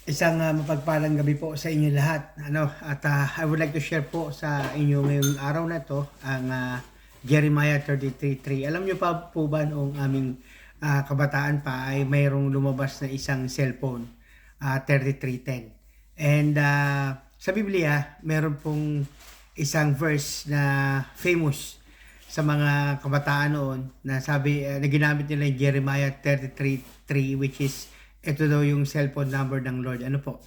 Isang mapagpalang gabi po sa inyo lahat. I would like to share po sa inyo ngayong araw na to ang Jeremiah 33:3. Alam niyo pa po ba noong aming kabataan pa ay mayroong lumabas na isang cellphone, 3310. And sa Biblia, meron pong isang verse na famous sa mga kabataan noon na sabi na ginamit nila yung Jeremiah 33:3, which is ito daw yung cellphone number ng Lord. Ano po?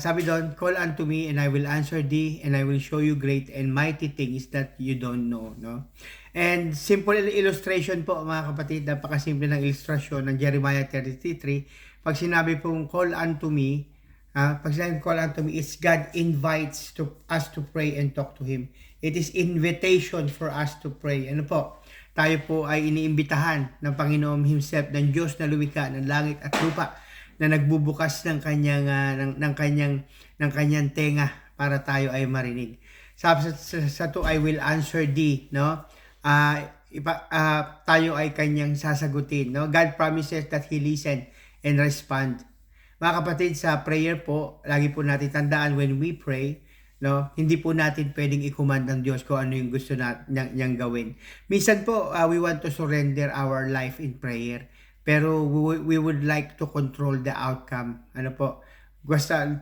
Sabi doon, call unto me and I will answer thee and I will show you great and mighty things that you don't know. No? And simple illustration po mga kapatid, napakasimple ng ilustrasyon ng Jeremiah 33:3. Pag sinabi pong call unto me, pag sinabi call unto me, it's God invites us to pray and talk to Him. It is invitation for us to pray. Ano po? Tayo po ay iniimbitahan ng Panginoon Himself, ng Diyos na lumikha ng langit at lupa, na nagbubukas ng kanyang tenga para tayo ay marinig. Sa to I will answer thee, no? Tayo ay kanyang sasagutin, no? God promises that He listen and respond. Mga kapatid, sa prayer po, lagi po natin tandaan when we pray, no, hindi po natin pwedeng i-command ng Diyos kung ano yung gusto niyang gawin. Minsan po, we want to surrender our life in prayer. Pero we would like to control the outcome. Ano po?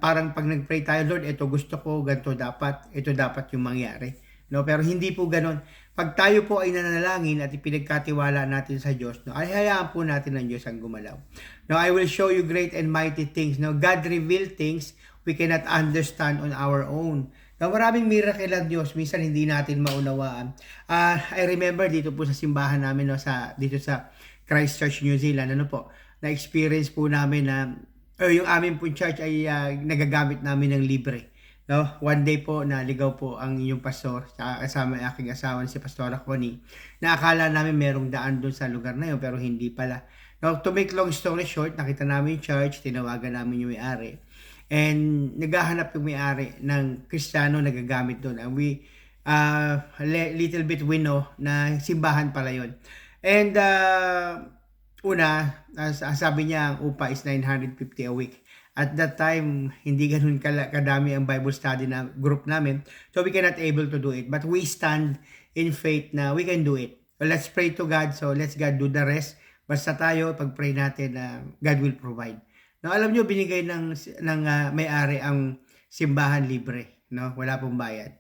Parang pag nag-pray tayo, Lord, ito gusto ko, ganito dapat, ito dapat yung mangyari. No, pero hindi po ganoon. Pag tayo po ay nanalangin at ipinagkatiwala natin sa Diyos, no, ay hayaan po natin ng Diyos ang gumalaw. No, I will show you great and mighty things. No, God reveal things we cannot understand on our own. Na maraming miracle ang Diyos, minsan hindi natin maunawaan. I remember dito po sa simbahan namin, no, dito sa Christchurch, New Zealand, ano po, na-experience po namin na yung aming po church ay nagagamit namin ng libre. No? One day po, naligaw po ang inyong pastor, kasama ang aking asawa si Pastora Connie, na akala namin merong daan doon sa lugar na yun, pero hindi pala. No, to make long story short, nakita namin yung church, tinawagan namin yung may-ari. And naghahanap yung may-ari ng Kristiyano nagagamit doon. And we, little bit we know na simbahan pala yun. And sabi niya ang upa is 950 a week. At that time, hindi ganun kadami ang Bible study na group namin. So we cannot able to do it. But we stand in faith na we can do it. So let's pray to God. So let's God do the rest. Basta tayo, pag-pray natin na God will provide. No, alam nyo, binigay ng may-ari ang simbahan libre. No? Wala pong bayad.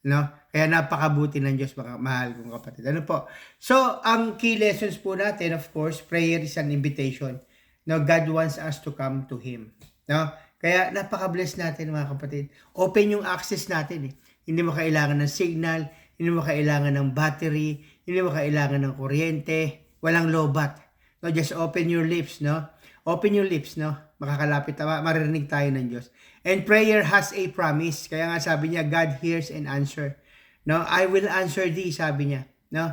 No? Kaya napakabuti ng Diyos, mga mahal kong kapatid. Ano po? So, ang key lessons po natin, of course, prayer is an invitation. No, God wants us to come to Him. No? Kaya napaka-bless natin, mga kapatid. Open yung access natin. Hindi mo kailangan ng signal, hindi mo kailangan ng battery, hindi mo kailangan ng kuryente, walang lobat. No, just open your lips, no? Open your lips, no? Makakalapit, maririnig tayo ng Diyos. And prayer has a promise. Kaya nga sabi niya, God hears and answer. No, I will answer thee, sabi niya. No?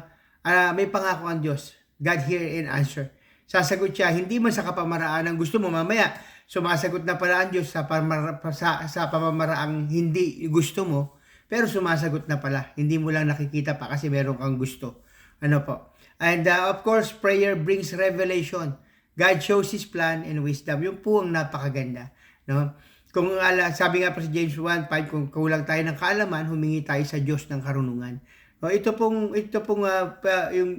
May pangako ang Diyos. God hear and answer. Sasagot siya, hindi man sa kapamaraan ang gusto mo, mamaya sumasagot na pala ang Diyos sa pamamaraang hindi gusto mo, pero sumasagot na pala. Hindi mo lang nakikita pa kasi meron kang gusto. Ano po? And of course, prayer brings revelation. God shows His plan and wisdom. Yung po ang napakaganda. No? Kung sabi nga pa sa James 1:5, kung kulang tayo ng kaalaman, humingi tayo sa Diyos ng karunungan. No, ito pong yung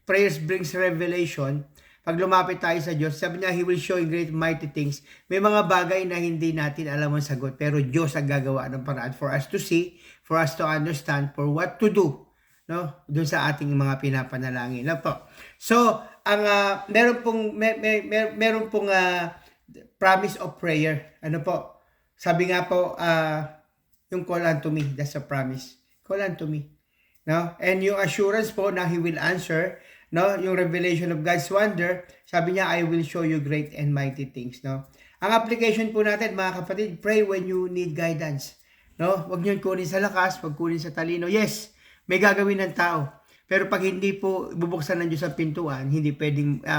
prayers brings revelation. Pag lumapit tayo sa Diyos, sabi niya, He will show you great mighty things. May mga bagay na hindi natin alam ang sagot, pero Diyos ang gagawa ng paraan for us to see, for us to understand, for what to do. No, doon sa ating mga pinapanalangin. No po. So, ang meron pong promise of prayer. Ano po? Sabi nga po, yung call unto me, that's a promise. Call unto me. No? And yung assurance po na He will answer, no? Yung revelation of God's wonder, sabi niya, I will show you great and mighty things. No? Ang application po natin, mga kapatid, pray when you need guidance. No? Huwag niyo kunin sa lakas, huwag kunin sa talino. Yes, may gagawin ng tao. Pero pag hindi po bubuksan ng Diyos ang pintuan,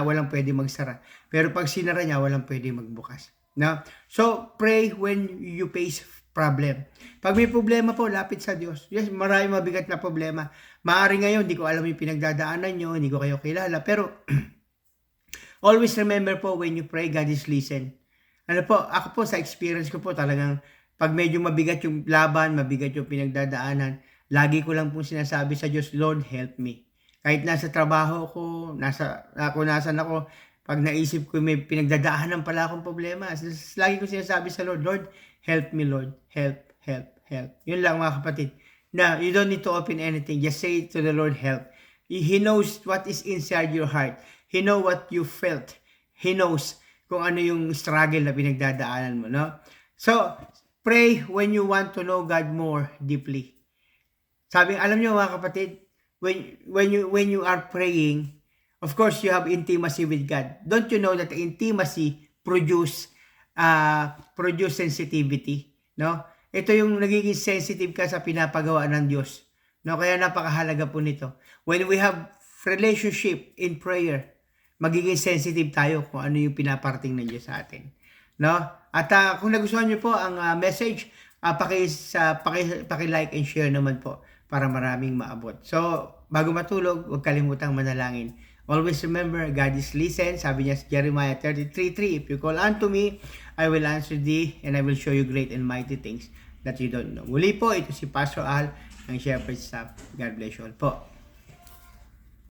walang pwedeng magsara. Pero pag sinara niya, walang pwedeng magbukas. No? So, pray when you face problem. Pag may problema po, lapit sa Diyos. Yes, maraming mabigat na problema. Maaari ngayon, hindi ko alam yung pinagdadaanan nyo, hindi ko kayo kilala. Pero, always remember po, when you pray, God is listen. Ano po, ako po sa experience ko po talagang pag medyo mabigat yung laban, mabigat yung pinagdadaanan, lagi ko lang po sinasabi sa Diyos, Lord, help me. Kahit nasa trabaho ko, nasan ako, pag naisip ko may pinagdadaanan pala akong problema, lagi ko sinasabi sa Lord, Lord, help me, Lord. Help, help, help. Yun lang mga kapatid. Now, you don't need to open anything. Just say to the Lord, help. He knows what is inside your heart. He knows what you felt. He knows kung ano yung struggle na pinagdadaanan mo, no? So, pray when you want to know God more deeply. Sabi, alam niyo mga kapatid, when you are praying, of course, you have intimacy with God. Don't you know that intimacy produce sensitivity, no? Ito yung nagiging sensitive ka sa pinapagawa ng Diyos. No, kaya napakahalaga po nito. When we have relationship in prayer, magiging sensitive tayo kung ano yung pinaparating ng Diyos sa atin. No? At kung nagustuhan niyo po ang message, paki-like and share naman po para maraming maabot. So, bago matulog, huwag kalimutang manalangin. Always remember, God is listen. Sabi niya sa Jeremiah 33:3, if you call unto me, I will answer thee, and I will show you great and mighty things that you don't know. Muli po, ito si Pastor Al ng Shepherd's Staff. God bless you all po.